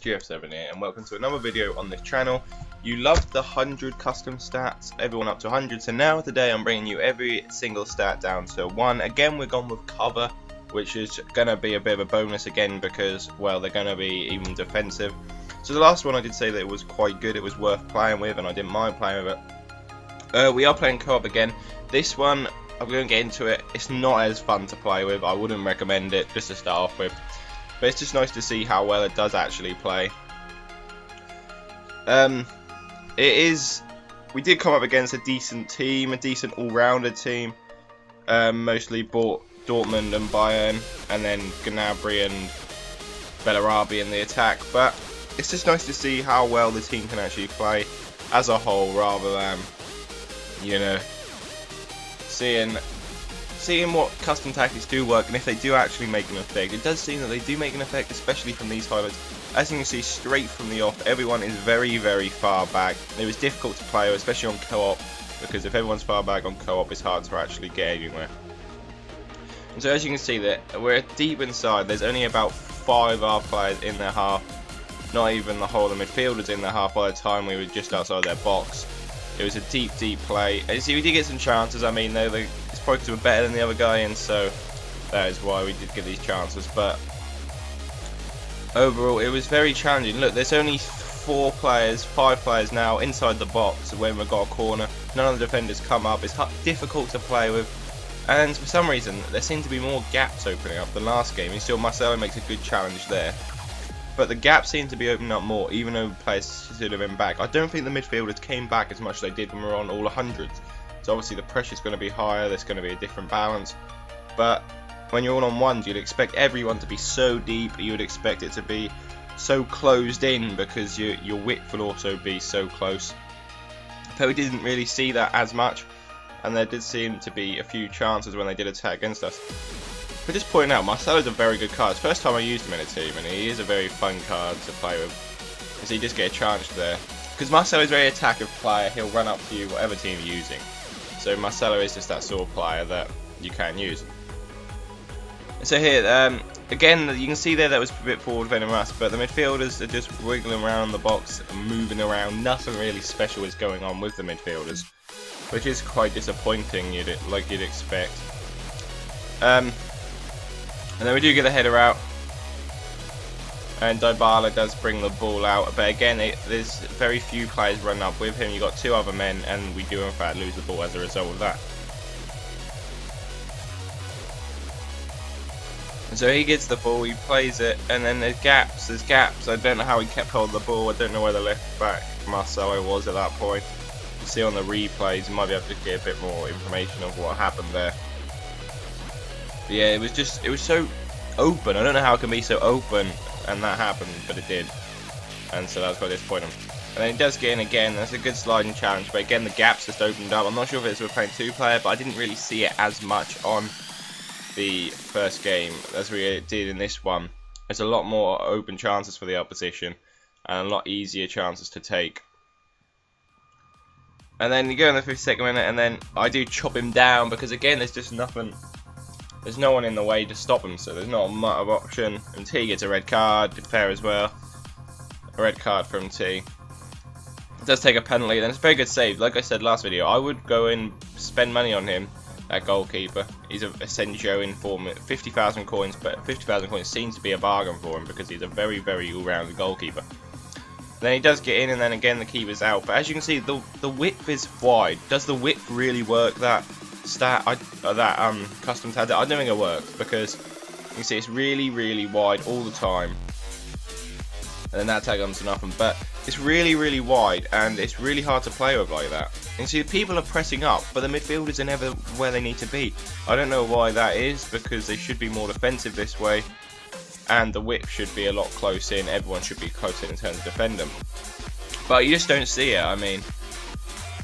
GF7 here, and welcome to another video on this channel. You loved the 100 custom stats, everyone up to 100, so now today I'm bringing you every single stat down to 1. Again, we're gone with cover, which is going to be a bit of a bonus again because, well, they're going to be even defensive. So the last one I did say that it was quite good, it was worth playing with, and I didn't mind playing with it. We are playing co-op again. This one, I'm going to get into it, it's not as fun to play with, I wouldn't recommend it just to start off with. But it's just nice to see how well it does actually play. We did come up against a decent team, a decent all-rounded team. Mostly bought Dortmund and Bayern, and then Gnabry and Bellarabi in the attack. But it's just nice to see how well the team can actually play as a whole, rather than, you know, seeing what custom tactics do work, and if they do actually make an effect. It does seem that they do make an effect, especially from these highlights. As you can see straight from the off, everyone is very, very far back. It was difficult to play, especially on co-op, because if everyone's far back on co-op, it's hard to actually get anywhere. And so as you can see, that we're deep inside. There's only about 5 of our players in their half, not even the whole of the midfielders in their half by the time we were just outside their box. It was a deep play. And you see, we did get some chances. I mean, it's probably because we're better than the other guy, and so that is why we did get these chances. But overall, it was very challenging. Look, there's only 5 players now inside the box when we've got a corner. None of the defenders come up. It's difficult to play with. And for some reason, there seem to be more gaps opening up than last game. And still, Marcelo makes a good challenge there. But the gaps seem to be opening up more, even though players should have been back. I don't think the midfielders came back as much as they did when we were on all 100s. So obviously the pressure's going to be higher, there's going to be a different balance. But when you're all on ones, you'd expect everyone to be so deep, you would expect it to be so closed in, because your width will also be so close. But we didn't really see that as much, and there did seem to be a few chances when they did attack against us. But just pointing out, Marcelo's a very good card. It's the first time I used him in a team, and he is a very fun card to play with, because he just get a chance there. Because Marcelo's a very attacking player, he'll run up to you whatever team you're using. So Marcelo is just that sort of player that you can use. So here, again, you can see there that was a bit forward than us, but the midfielders are just wiggling around the box and moving around. Nothing really special is going on with the midfielders, which is quite disappointing, like you'd expect. And then we do get the header out, and Dybala does bring the ball out, but again, there's very few players running up with him. You've got 2 other men, and we do in fact lose the ball as a result of that. And so he gets the ball, he plays it, and then there's gaps. I don't know how he kept hold of the ball. I don't know where the left back Marcelo was at that point. You see on the replays, you might be able to get a bit more information of what happened there. But yeah, it was so open. I don't know how it can be so open and that happened, but it did. And so that was quite disappointing. And then he does get in again. That's a good sliding challenge, but again the gaps just opened up. I'm not sure if it's we're playing 2-player, but I didn't really see it as much on the first game as we did in this one. There's a lot more open chances for the opposition and a lot easier chances to take. And then you go in the 52nd minute, and then I do chop him down, because again there's just nothing. There's no one in the way to stop him, so there's not much of option. And T gets a red card, fair as well. A red card from T. It does take a penalty, then it's a very good save. Like I said last video, I would go and spend money on him, that goalkeeper. He's a Asensio in form, 50,000 coins, but 50,000 coins seems to be a bargain for him, because he's a very, very all-rounded goalkeeper. Then he does get in, and then again the keeper's out. But as you can see, the width is wide. Does the width really work that custom tactic? I don't think it works, because you can see it's really, really wide all the time, and then that tag comes to nothing. But it's really, really wide, and it's really hard to play with like that. And see, people are pressing up, but the midfielders are never where they need to be. I don't know why that is, because they should be more defensive this way, and the width should be a lot close in. Everyone should be close in terms of defend them, but you just don't see it. I mean,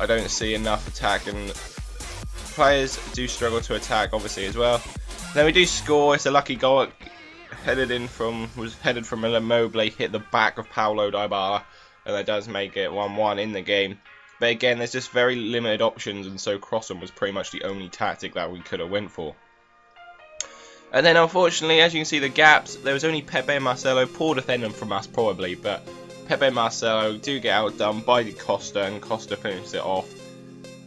I don't see enough attack, and players do struggle to attack obviously as well. Then we do score. It's a lucky goal. Was headed from Immobile, hit the back of Paulo Dybala, and that does make it 1-1 in the game. But again, there's just very limited options, and so crossing was pretty much the only tactic that we could have went for. And then unfortunately, as you can see the gaps, there was only Pepe and Marcelo, poor defending from us probably, but Pepe and Marcelo do get outdone by Costa, and Costa finishes it off.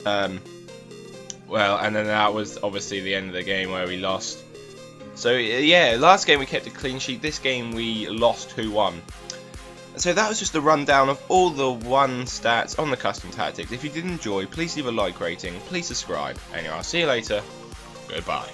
Well, and then that was obviously the end of the game where we lost. So yeah, last game we kept a clean sheet, this game we lost 2-1. So that was just a rundown of all the stats on the custom tactics. If you did enjoy, please leave a like rating, please subscribe, and I'll see you later. Goodbye.